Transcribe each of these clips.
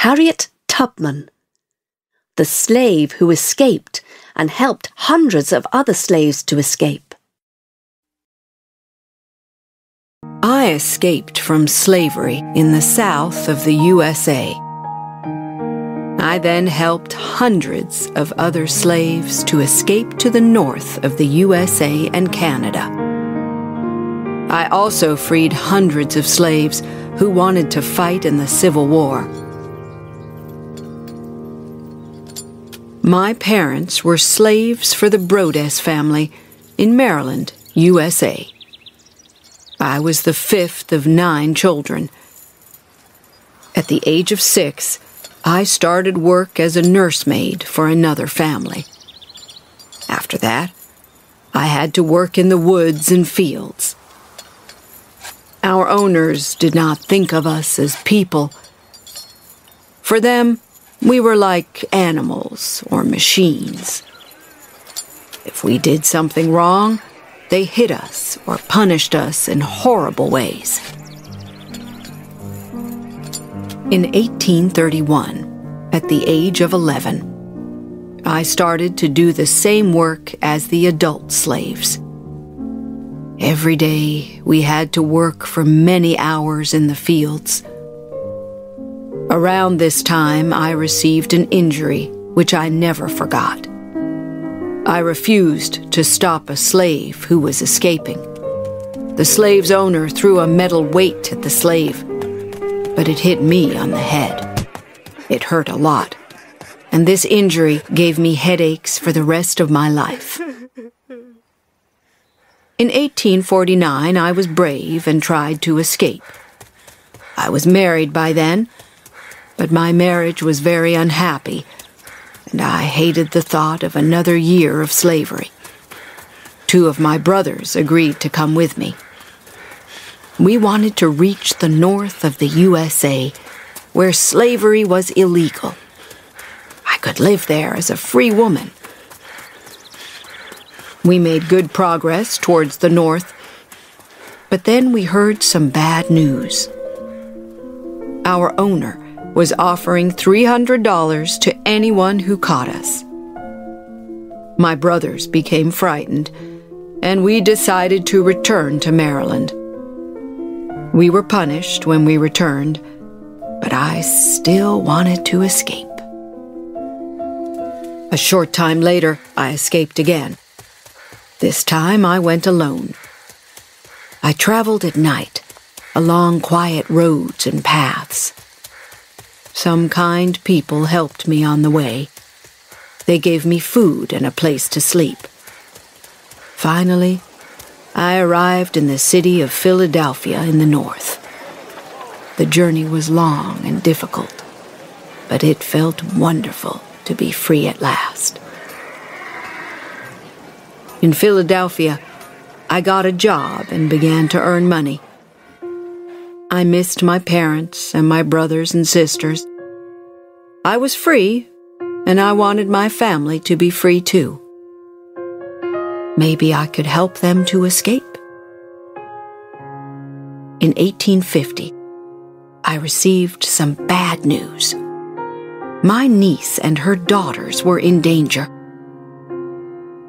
Harriet Tubman, the slave who escaped and helped hundreds of other slaves to escape. I escaped from slavery in the South of the USA. I then helped hundreds of other slaves to escape to the north of the USA and Canada. I also freed hundreds of slaves who wanted to fight in the Civil War. My parents were slaves for the Brodess family in Maryland, USA. I was the fifth of 9 children. At the age of 6, I started work as a nursemaid for another family. After that, I had to work in the woods and fields. Our owners did not think of us as people. For them, we were like animals or machines. If we did something wrong, they hit us or punished us in horrible ways. In 1831, at the age of 11, I started to do the same work as the adult slaves. Every day, we had to work for many hours in the fields. Around this time, I received an injury which I never forgot. I refused to stop a slave who was escaping. The slave's owner threw a metal weight at the slave, but it hit me on the head. It hurt a lot, and this injury gave me headaches for the rest of my life. In 1849, I was brave and tried to escape. I was married by then, but my marriage was very unhappy, and I hated the thought of another year of slavery. 2 of my brothers agreed to come with me. We wanted to reach the north of the USA, where slavery was illegal. I could live there as a free woman. We made good progress towards the north, but then we heard some bad news. Our owner was offering $300 to anyone who caught us. My brothers became frightened, and we decided to return to Maryland. We were punished when we returned, but I still wanted to escape. A short time later, I escaped again. This time I went alone. I traveled at night, along quiet roads and paths. Some kind people helped me on the way. They gave me food and a place to sleep. Finally, I arrived in the city of Philadelphia in the north. The journey was long and difficult, but it felt wonderful to be free at last. In Philadelphia, I got a job and began to earn money. I missed my parents and my brothers and sisters. I was free, and I wanted my family to be free too. Maybe I could help them to escape. In 1850, I received some bad news. My niece and her daughters were in danger.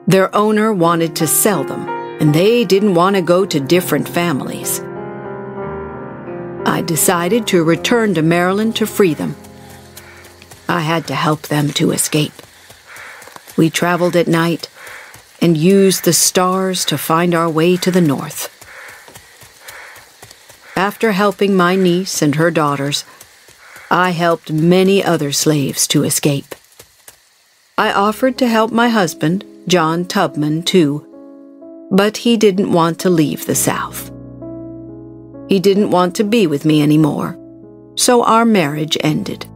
Their owner wanted to sell them, and they didn't want to go to different families. I decided to return to Maryland to free them. I had to help them to escape. We traveled at night and used the stars to find our way to the north. After helping my niece and her daughters, I helped many other slaves to escape. I offered to help my husband, John Tubman, too, but he didn't want to leave the South. He didn't want to be with me anymore, so our marriage ended.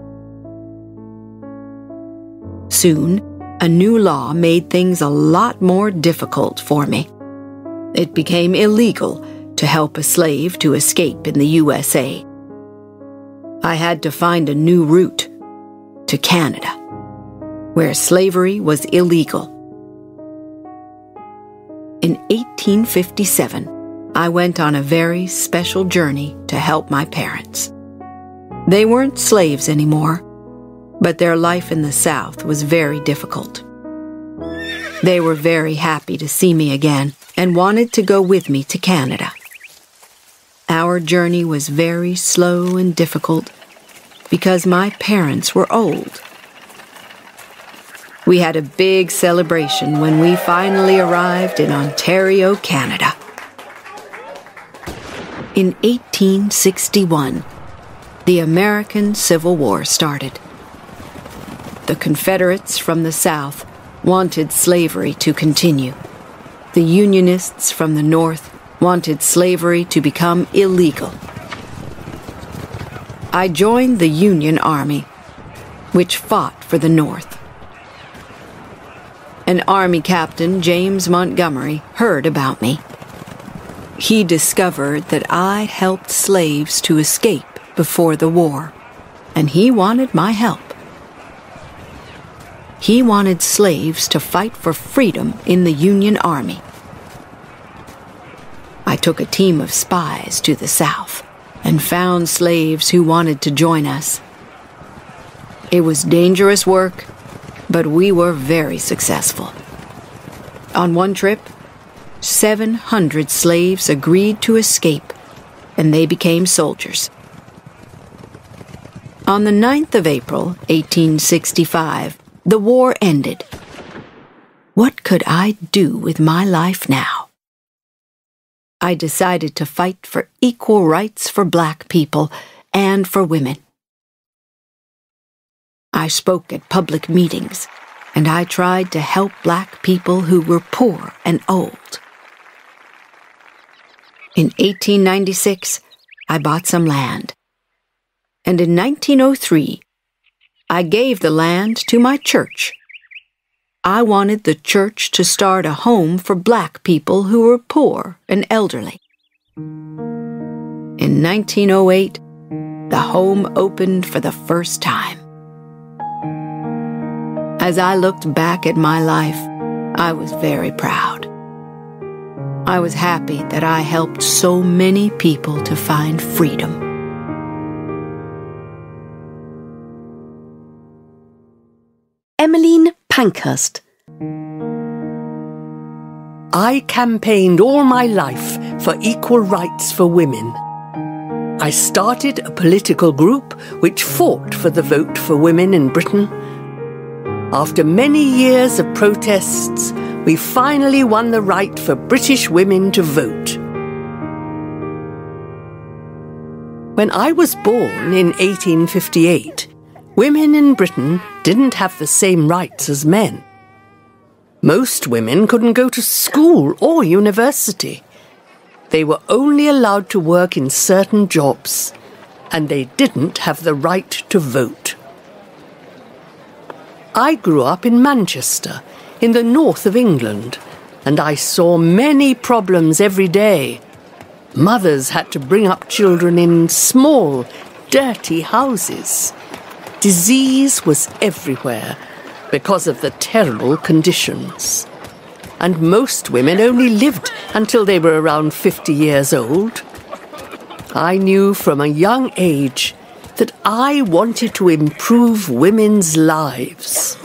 Soon, a new law made things a lot more difficult for me. It became illegal to help a slave to escape in the USA. I had to find a new route to Canada, where slavery was illegal. In 1857, I went on a very special journey to help my parents. They weren't slaves anymore, But their life in the South was very difficult. They were very happy to see me again and wanted to go with me to Canada. Our journey was very slow and difficult because my parents were old. We had a big celebration when we finally arrived in Ontario, Canada. In 1861, the American Civil War started. The Confederates from the South wanted slavery to continue. The Unionists from the North wanted slavery to become illegal. I joined the Union Army, which fought for the North. An Army captain, James Montgomery, heard about me. He discovered that I helped slaves to escape before the war, and he wanted my help. He wanted slaves to fight for freedom in the Union Army. I took a team of spies to the South and found slaves who wanted to join us. It was dangerous work, but we were very successful. On one trip, 700 slaves agreed to escape, and they became soldiers. On the 9th of April, 1865, the war ended. What could I do with my life now? I decided to fight for equal rights for black people and for women. I spoke at public meetings, and I tried to help black people who were poor and old. In 1896, I bought some land, and in 1903, I gave the land to my church. I wanted the church to start a home for black people who were poor and elderly. In 1908, the home opened for the first time. As I looked back at my life, I was very proud. I was happy that I helped so many people to find freedom. Emmeline Pankhurst. I campaigned all my life for equal rights for women. I started a political group which fought for the vote for women in Britain. After many years of protests, we finally won the right for British women to vote. When I was born in 1858, women in Britain didn't have the same rights as men. Most women couldn't go to school or university. They were only allowed to work in certain jobs, and they didn't have the right to vote. I grew up in Manchester, in the north of England, and I saw many problems every day. Mothers had to bring up children in small, dirty houses. Disease was everywhere because of the terrible conditions. And most women only lived until they were around 50 years old. I knew from a young age that I wanted to improve women's lives.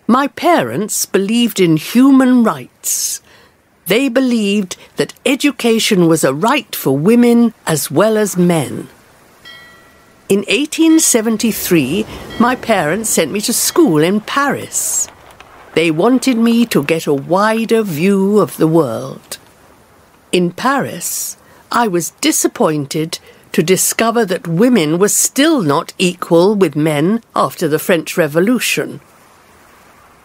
My parents believed in human rights. They believed that education was a right for women as well as men. In 1873, my parents sent me to school in Paris. They wanted me to get a wider view of the world. In Paris, I was disappointed to discover that women were still not equal with men after the French Revolution.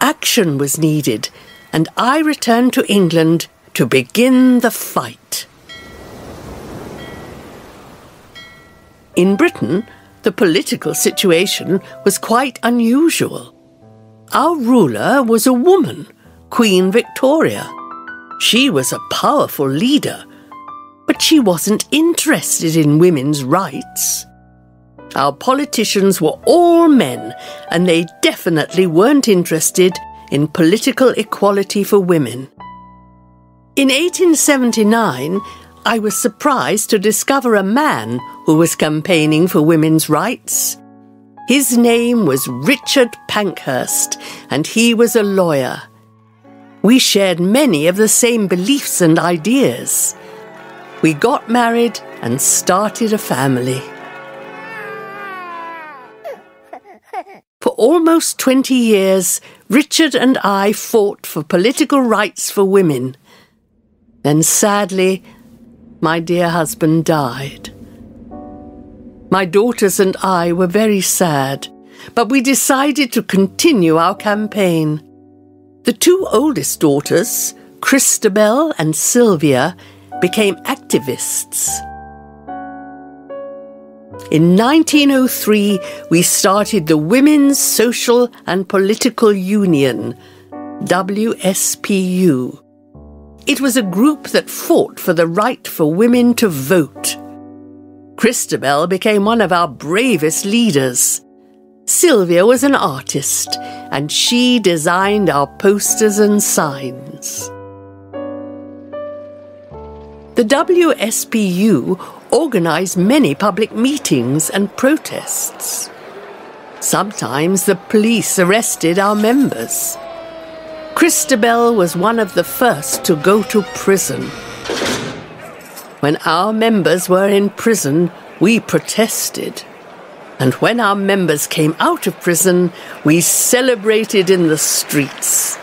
Action was needed, and I returned to England to begin the fight. In Britain, the political situation was quite unusual. Our ruler was a woman, Queen Victoria. She was a powerful leader, but she wasn't interested in women's rights. Our politicians were all men, and they definitely weren't interested in political equality for women. In 1879, I was surprised to discover a man who was campaigning for women's rights. His name was Richard Pankhurst, and he was a lawyer. We shared many of the same beliefs and ideas. We got married and started a family. For almost 20 years, Richard and I fought for political rights for women. Then sadly, my dear husband died. My daughters and I were very sad, but we decided to continue our campaign. The two oldest daughters, Christabel and Sylvia, became activists. In 1903, we started the Women's Social and Political Union, WSPU. It was a group that fought for the right for women to vote. Christabel became one of our bravest leaders. Sylvia was an artist, and she designed our posters and signs. The WSPU organised many public meetings and protests. Sometimes the police arrested our members. Christabel was one of the first to go to prison. When our members were in prison, we protested. And when our members came out of prison, we celebrated in the streets.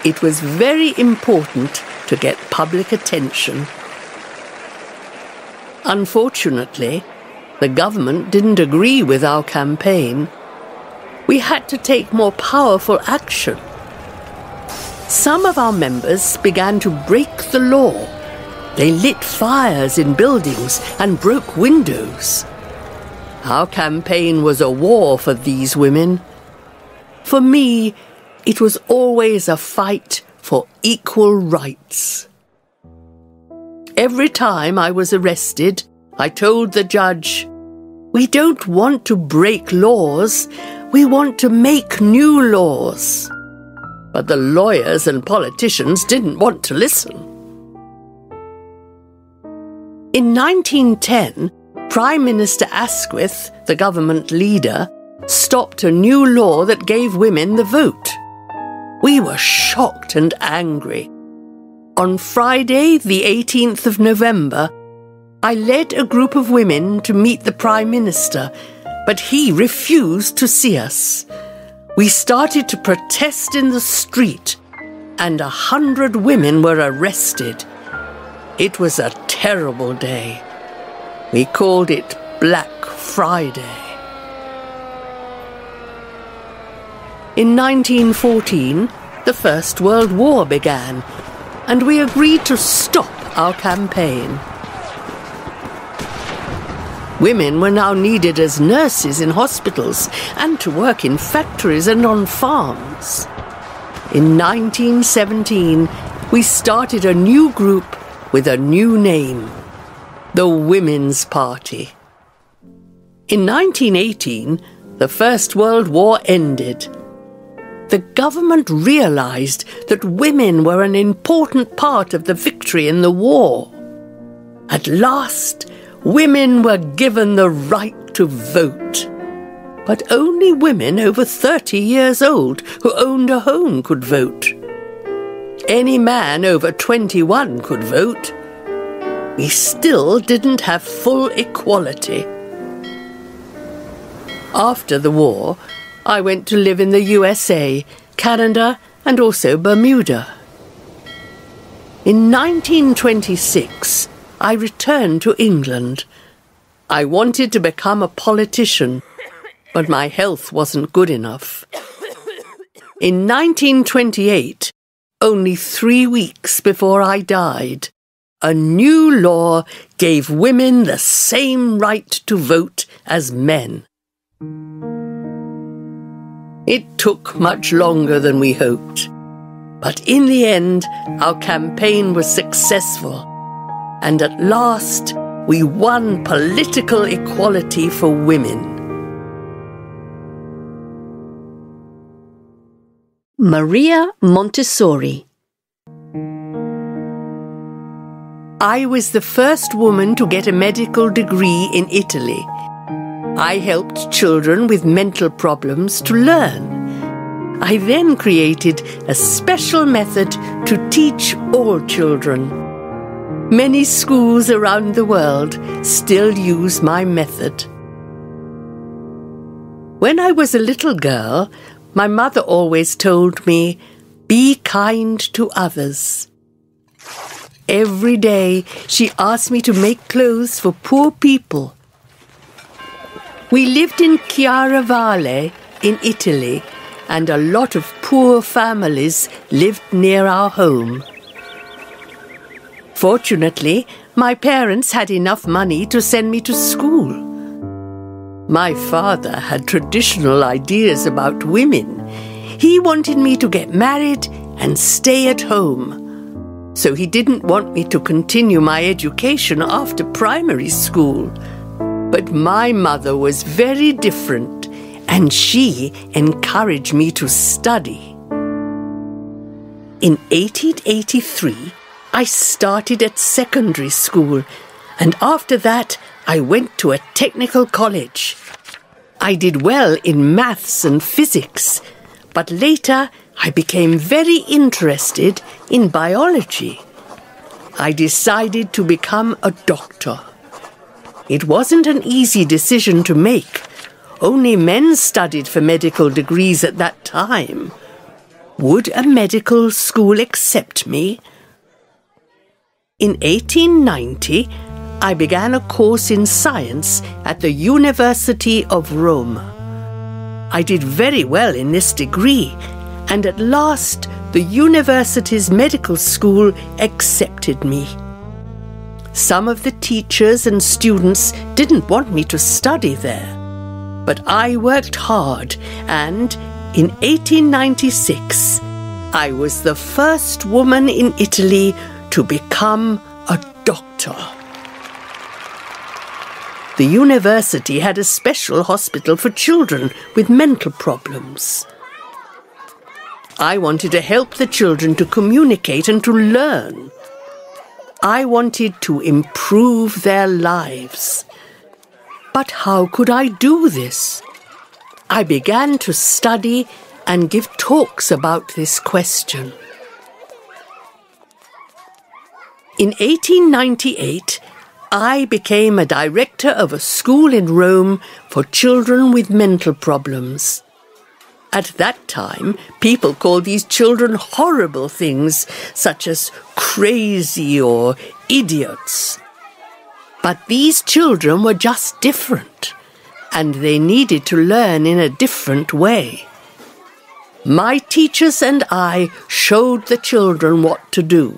It was very important to get public attention. Unfortunately, the government didn't agree with our campaign. We had to take more powerful action. Some of our members began to break the law. They lit fires in buildings and broke windows. Our campaign was a war for these women. For me, it was always a fight for equal rights. Every time I was arrested, I told the judge, "We don't want to break laws, we want to make new laws." But the lawyers and politicians didn't want to listen. In 1910, Prime Minister Asquith, the government leader, stopped a new law that gave women the vote. We were shocked and angry. On Friday, the 18th of November, I led a group of women to meet the Prime Minister, but he refused to see us. We started to protest in the street, and 100 women were arrested. It was a terrible day. We called it Black Friday. In 1914, the First World War began, and we agreed to stop our campaign. Women were now needed as nurses in hospitals and to work in factories and on farms. In 1917, we started a new group with a new name, the Women's Party. In 1918, the First World War ended. The government realized that women were an important part of the victory in the war. At last, women were given the right to vote. But only women over 30 years old who owned a home could vote. Any man over 21 could vote. We still didn't have full equality. After the war, I went to live in the USA, Canada, and also Bermuda. In 1926, I returned to England. I wanted to become a politician, but my health wasn't good enough. In 1928, only 3 weeks before I died, a new law gave women the same right to vote as men. It took much longer than we hoped, but in the end, our campaign was successful, and at last, we won political equality for women. Maria Montessori. I was the first woman to get a medical degree in Italy. I helped children with mental problems to learn. I then created a special method to teach all children. Many schools around the world still use my method. When I was a little girl, my mother always told me, "Be kind to others." Every day she asked me to make clothes for poor people. We lived in Chiaravalle in Italy, and a lot of poor families lived near our home. Fortunately, my parents had enough money to send me to school. My father had traditional ideas about women. He wanted me to get married and stay at home. So he didn't want me to continue my education after primary school. But my mother was very different, and she encouraged me to study. In 1883, I started at secondary school, and after that, I went to a technical college. I did well in maths and physics, but later I became very interested in biology. I decided to become a doctor. It wasn't an easy decision to make. Only men studied for medical degrees at that time. Would a medical school accept me? In 1890, I began a course in science at the University of Rome. I did very well in this degree, and at last the university's medical school accepted me. Some of the teachers and students didn't want me to study there, but I worked hard, and in 1896, I was the first woman in Italy to become a doctor. The university had a special hospital for children with mental problems. I wanted to help the children to communicate and to learn. I wanted to improve their lives. But how could I do this? I began to study and give talks about this question. In 1898, I became a director of a school in Rome for children with mental problems. At that time, people called these children horrible things, such as crazy or idiots. But these children were just different, and they needed to learn in a different way. My teachers and I showed the children what to do.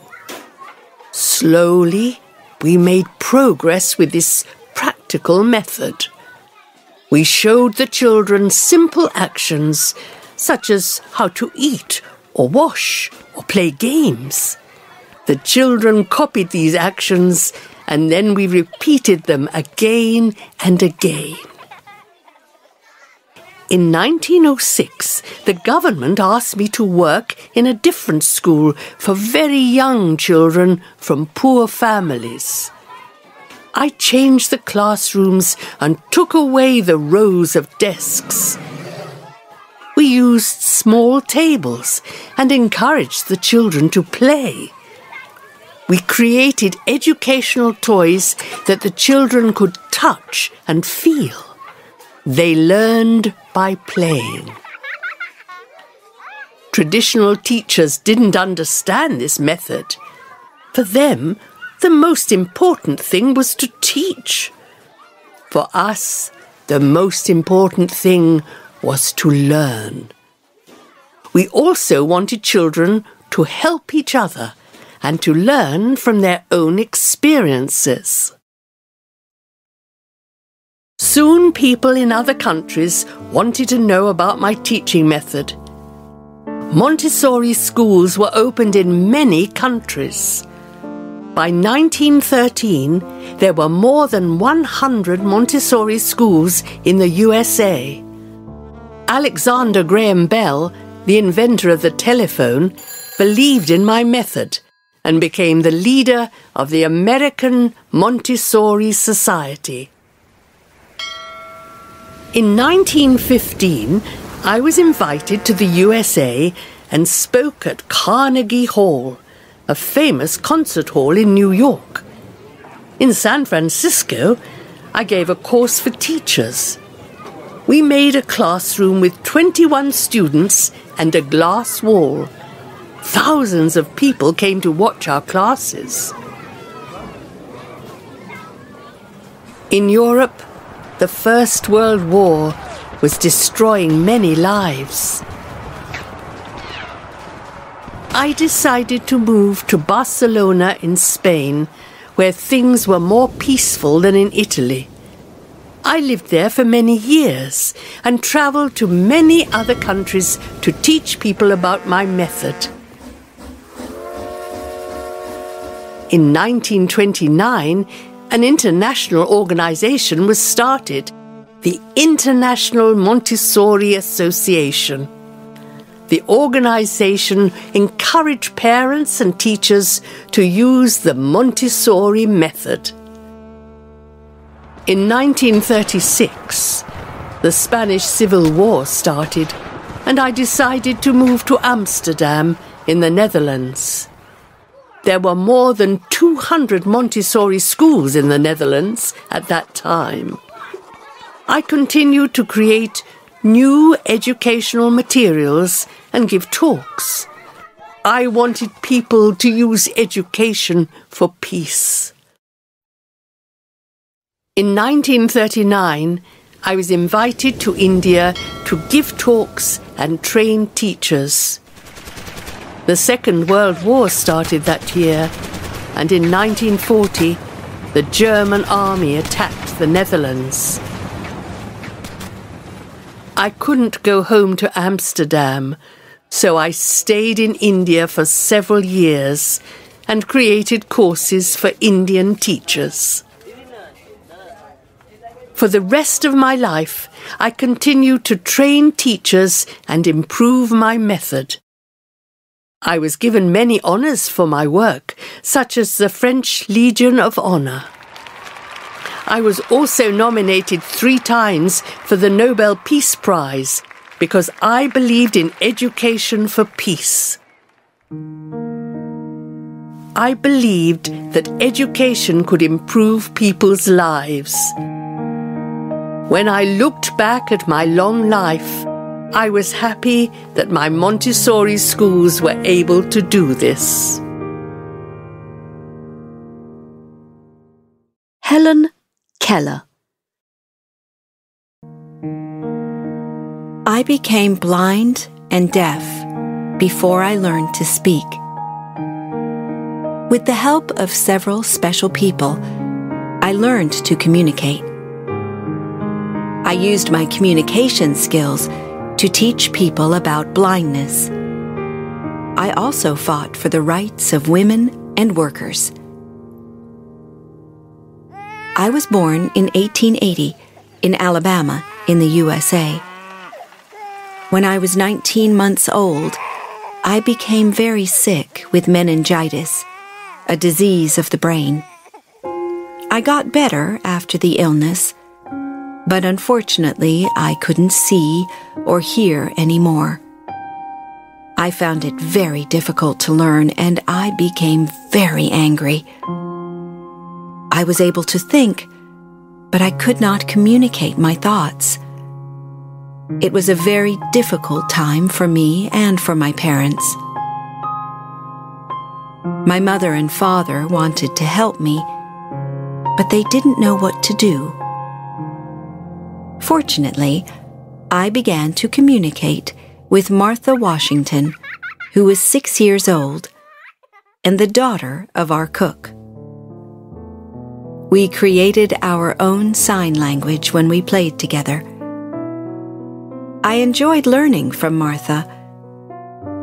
Slowly, we made progress with this practical method. We showed the children simple actions, such as how to eat or wash or play games. The children copied these actions, and then we repeated them again and again. In 1906, the government asked me to work in a different school for very young children from poor families. I changed the classrooms and took away the rows of desks. We used small tables and encouraged the children to play. We created educational toys that the children could touch and feel. They learned by playing. Traditional teachers didn't understand this method. For them, the most important thing was to teach. For us, the most important thing was to learn. We also wanted children to help each other and to learn from their own experiences. Soon people in other countries wanted to know about my teaching method. Montessori schools were opened in many countries. By 1913, there were more than 100 Montessori schools in the USA. Alexander Graham Bell, the inventor of the telephone, believed in my method, and became the leader of the American Montessori Society. In 1915, I was invited to the USA and spoke at Carnegie Hall, a famous concert hall in New York. In San Francisco, I gave a course for teachers. We made a classroom with 21 students and a glass wall. Thousands of people came to watch our classes. In Europe, the First World War was destroying many lives. I decided to move to Barcelona in Spain, where things were more peaceful than in Italy. I lived there for many years and travelled to many other countries to teach people about my method. In 1929, an international organisation was started, the International Montessori Association. The organisation encouraged parents and teachers to use the Montessori method. In 1936, the Spanish Civil War started, and I decided to move to Amsterdam in the Netherlands. There were more than 200 Montessori schools in the Netherlands at that time. I continued to create new educational materials and give talks. I wanted people to use education for peace. In 1939, I was invited to India to give talks and train teachers. The Second World War started that year, and in 1940, the German army attacked the Netherlands. I couldn't go home to Amsterdam, so I stayed in India for several years and created courses for Indian teachers. For the rest of my life, I continued to train teachers and improve my method. I was given many honours for my work, such as the French Legion of Honour. I was also nominated 3 times for the Nobel Peace Prize because I believed in education for peace. I believed that education could improve people's lives. When I looked back at my long life, I was happy that my Montessori schools were able to do this. Helen Keller. I became blind and deaf before I learned to speak. With the help of several special people, I learned to communicate. I used my communication skills to teach people about blindness. I also fought for the rights of women and workers. I was born in 1880 in Alabama in the USA. When I was 19 months old, I became very sick with meningitis, a disease of the brain. I got better after the illness, but unfortunately I couldn't see or hear anymore. I found it very difficult to learn, and I became very angry. I was able to think, but I could not communicate my thoughts. It was a very difficult time for me and for my parents. My mother and father wanted to help me, but they didn't know what to do. Fortunately, I began to communicate with Martha Washington, who was 6 years old and the daughter of our cook. We created our own sign language when we played together. I enjoyed learning from Martha,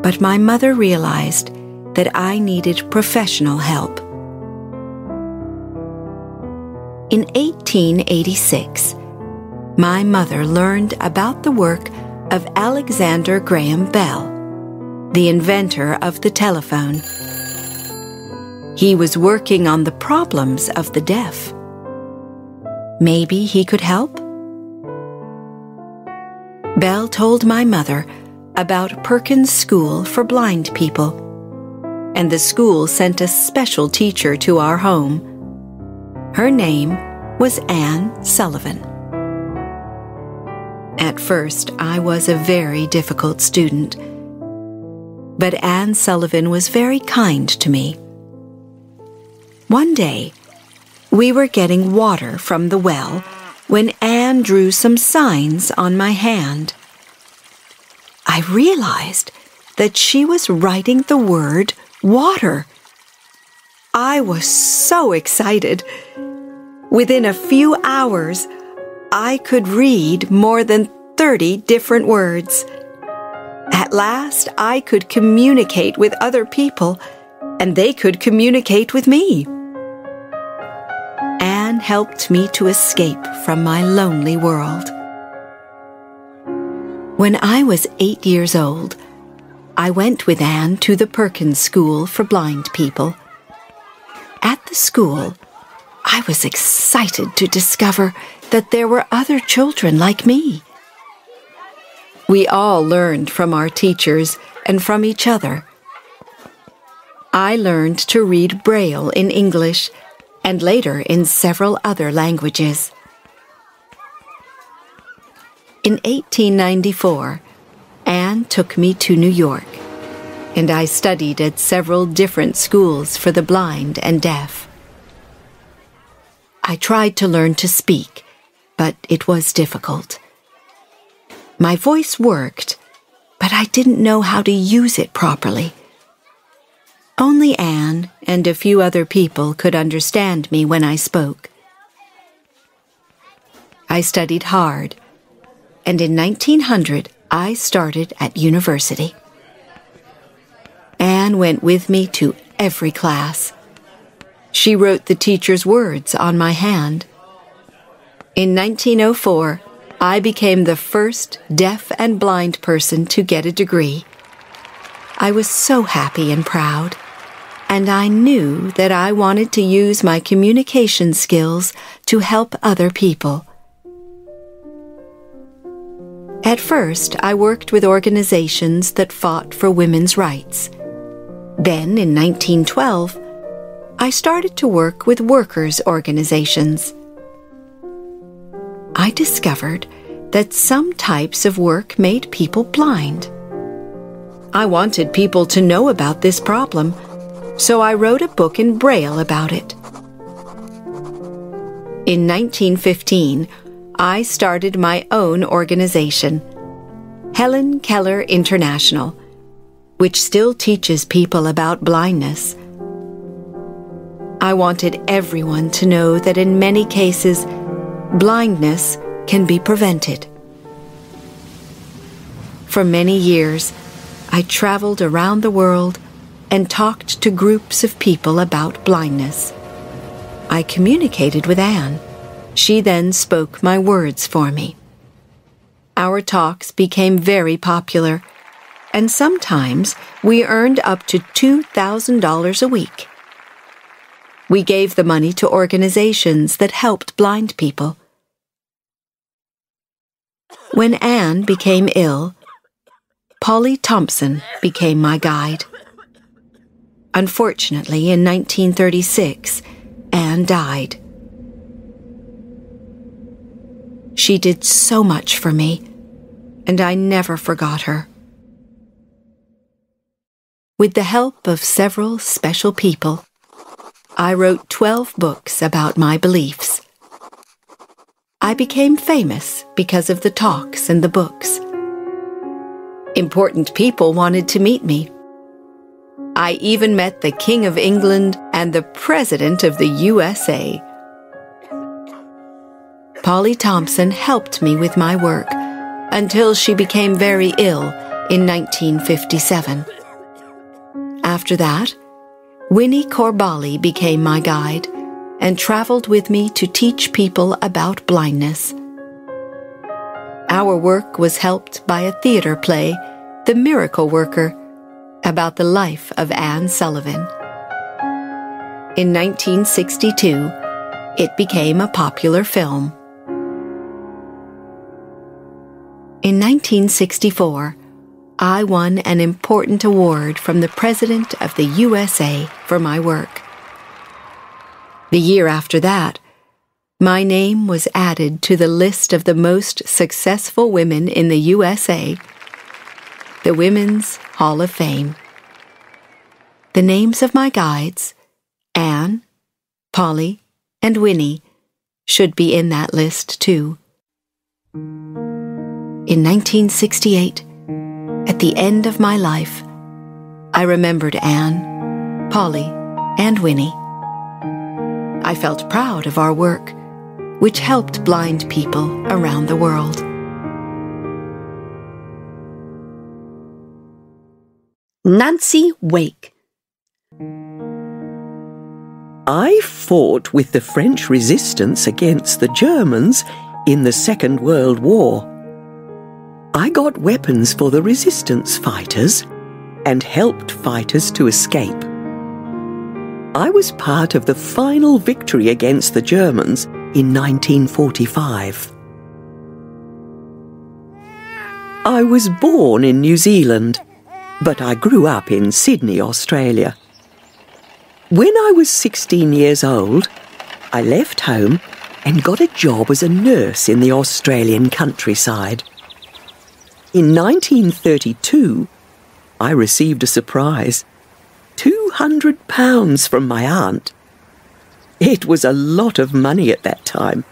but my mother realized that I needed professional help. In 1886, my mother learned about the work of Alexander Graham Bell, the inventor of the telephone. He was working on the problems of the deaf. Maybe he could help? Belle told my mother about Perkins School for Blind People, and the school sent a special teacher to our home. Her name was Anne Sullivan. At first, I was a very difficult student, but Anne Sullivan was very kind to me. One day, we were getting water from the well when Anne drew some signs on my hand. I realized that she was writing the word water. I was so excited. Within a few hours, I could read more than 30 different words. At last, I could communicate with other people, and they could communicate with me. Anne helped me to escape from my lonely world. When I was 8 years old, I went with Anne to the Perkins School for Blind People. At the school, I was excited to discover that there were other children like me. We all learned from our teachers and from each other. I learned to read Braille in English and later in several other languages. In 1894, Anne took me to New York, and I studied at several different schools for the blind and deaf. I tried to learn to speak, but it was difficult. My voice worked, but I didn't know how to use it properly. Only Anne and a few other people could understand me when I spoke. I studied hard, and in 1900 I started at university. Anne went with me to every class. She wrote the teacher's words on my hand. In 1904, I became the first deaf and blind person to get a degree. I was so happy and proud, and I knew that I wanted to use my communication skills to help other people. At first, I worked with organizations that fought for women's rights. Then, in 1912, I started to work with workers' organizations. I discovered that some types of work made people blind. I wanted people to know about this problem, so I wrote a book in Braille about it. In 1915, I started my own organization, Helen Keller International, which still teaches people about blindness. I wanted everyone to know that in many cases, blindness can be prevented. For many years, I traveled around the world and talked to groups of people about blindness. I communicated with Anne. She then spoke my words for me. Our talks became very popular, and sometimes we earned up to $2,000 a week. We gave the money to organizations that helped blind people. When Anne became ill, Polly Thompson became my guide. Unfortunately, in 1936, Anne died. She did so much for me, and I never forgot her. With the help of several special people, I wrote 12 books about my beliefs. I became famous because of the talks and the books. Important people wanted to meet me. I even met the King of England and the President of the USA. Polly Thompson helped me with my work until she became very ill in 1957. After that, Winnie Corbally became my guide and traveled with me to teach people about blindness. Our work was helped by a theater play, The Miracle Worker, about the life of Anne Sullivan. In 1962, it became a popular film. In 1964, I won an important award from the President of the USA for my work. The year after that, my name was added to the list of the most successful women in the USA, the Women's Hall of Fame. The names of my guides, Anne, Polly, and Winnie, should be in that list too. In 1968, at the end of my life, I remembered Anne, Polly, and Winnie. I felt proud of our work, which helped blind people around the world. Nancy Wake. I fought with the French resistance against the Germans in the Second World War. I got weapons for the resistance fighters and helped fighters to escape. I was part of the final victory against the Germans in 1945. I was born in New Zealand, but I grew up in Sydney, Australia. When I was 16 years old, I left home and got a job as a nurse in the Australian countryside. In 1932, I received a surprise, £200 from my aunt. It was a lot of money at that time,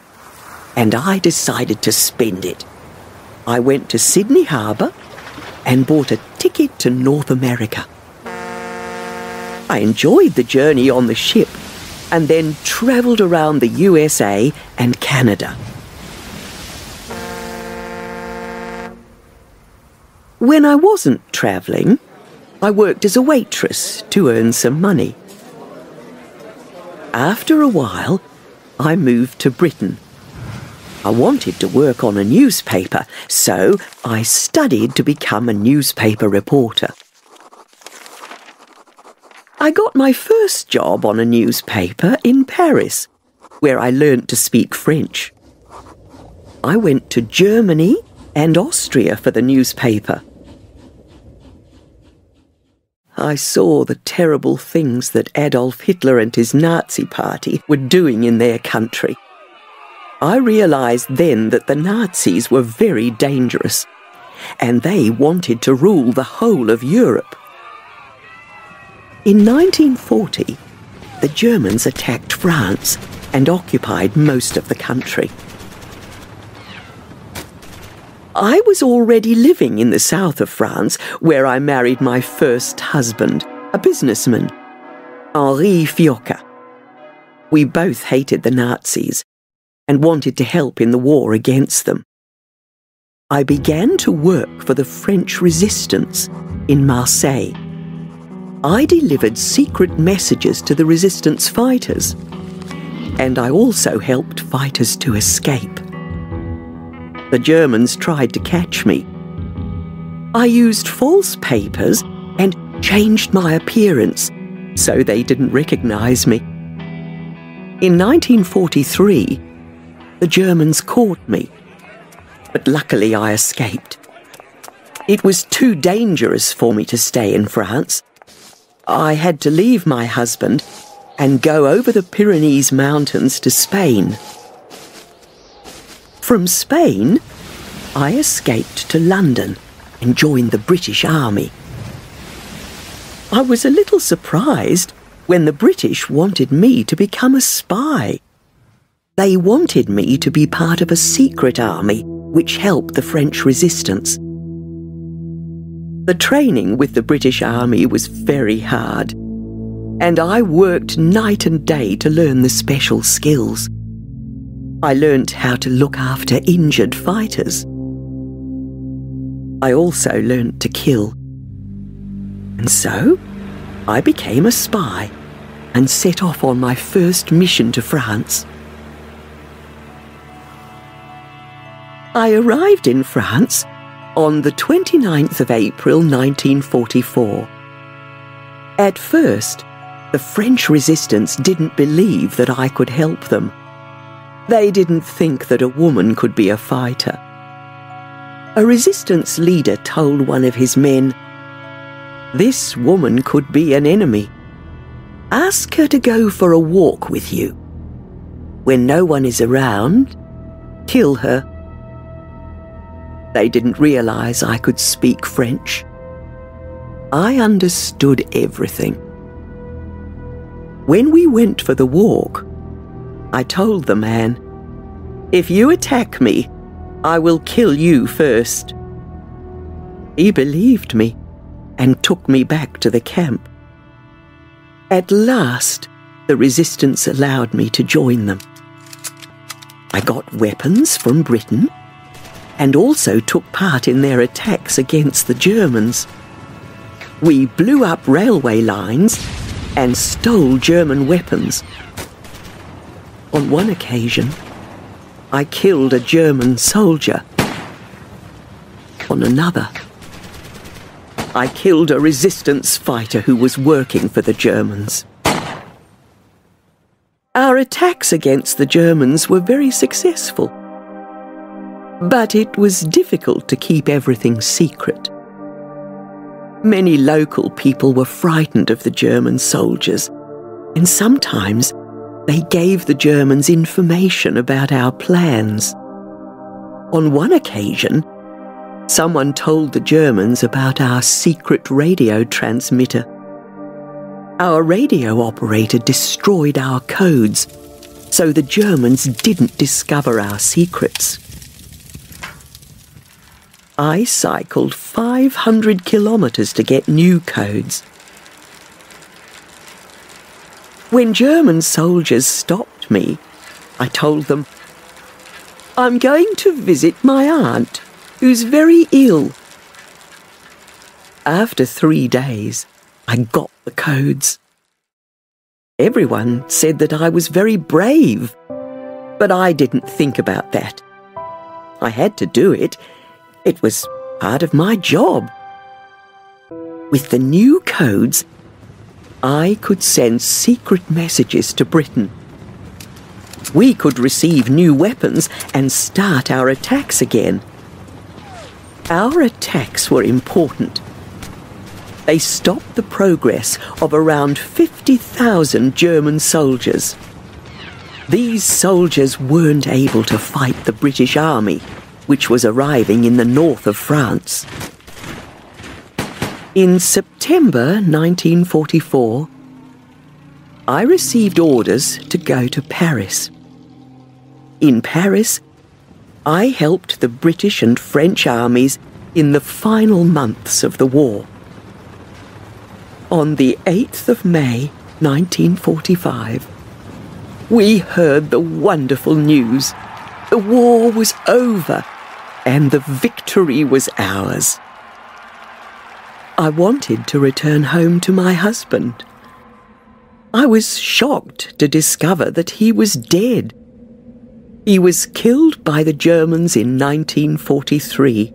and I decided to spend it. I went to Sydney Harbour and bought a ticket to North America. I enjoyed the journey on the ship and then travelled around the USA and Canada. When I wasn't travelling, I worked as a waitress to earn some money. After a while, I moved to Britain. I wanted to work on a newspaper, so I studied to become a newspaper reporter. I got my first job on a newspaper in Paris, where I learnt to speak French. I went to Germany and Austria for the newspaper. I saw the terrible things that Adolf Hitler and his Nazi party were doing in their country. I realised then that the Nazis were very dangerous, and they wanted to rule the whole of Europe. In 1940, the Germans attacked France and occupied most of the country. I was already living in the south of France, where I married my first husband, a businessman, Henri Fiocca. We both hated the Nazis and wanted to help in the war against them. I began to work for the French resistance in Marseille. I delivered secret messages to the resistance fighters, and I also helped fighters to escape. The Germans tried to catch me. I used false papers and changed my appearance so they didn't recognize me. In 1943, the Germans caught me, but luckily I escaped. It was too dangerous for me to stay in France. I had to leave my husband and go over the Pyrenees Mountains to Spain. From Spain, I escaped to London and joined the British Army. I was a little surprised when the British wanted me to become a spy. They wanted me to be part of a secret army which helped the French resistance. The training with the British Army was very hard, and I worked night and day to learn the special skills. I learnt how to look after injured fighters. I also learnt to kill. And so, I became a spy and set off on my first mission to France. I arrived in France on the 29th of April 1944. At first, The French resistance didn't believe that I could help them. They didn't think that a woman could be a fighter. A resistance leader told one of his men, "This woman could be an enemy. Ask her to go for a walk with you. When no one is around, kill her." They didn't realize I could speak French. I understood everything. When we went for the walk, I told the man, "If you attack me, I will kill you first." He believed me and took me back to the camp. At last, the resistance allowed me to join them. I got weapons from Britain and also took part in their attacks against the Germans. We blew up railway lines and stole German weapons. On one occasion, I killed a German soldier. On another, I killed a resistance fighter who was working for the Germans. Our attacks against the Germans were very successful, but it was difficult to keep everything secret. Many local people were frightened of the German soldiers, and sometimes they gave the Germans information about our plans. On one occasion, someone told the Germans about our secret radio transmitter. Our radio operator destroyed our codes, so the Germans didn't discover our secrets. I cycled 500 kilometers to get new codes. When German soldiers stopped me, I told them, "I'm going to visit my aunt, who's very ill." After 3 days, I got the codes. Everyone said that I was very brave, but I didn't think about that. I had to do it. It was part of my job. With the new codes, I could send secret messages to Britain. We could receive new weapons and start our attacks again. Our attacks were important. They stopped the progress of around 50,000 German soldiers. These soldiers weren't able to fight the British Army, which was arriving in the north of France. In September 1944, I received orders to go to Paris. In Paris, I helped the British and French armies in the final months of the war. On the 8th of May, 1945, we heard the wonderful news. The war was over, and the victory was ours. I wanted to return home to my husband. I was shocked to discover that he was dead. He was killed by the Germans in 1943.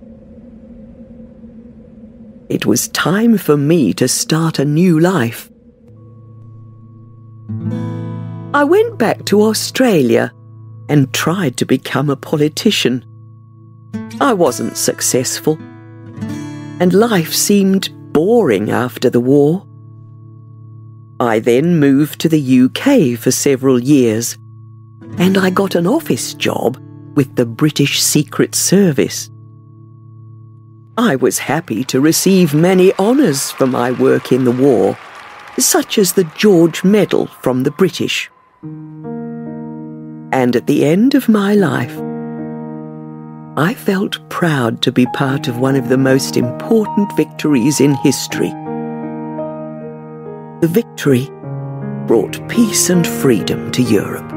It was time for me to start a new life. I went back to Australia and tried to become a politician. I wasn't successful, and life seemed boring after the war. I then moved to the UK for several years, and I got an office job with the British Secret Service. I was happy to receive many honours for my work in the war, such as the George Medal from the British. And at the end of my life, I felt proud to be part of one of the most important victories in history. The victory brought peace and freedom to Europe.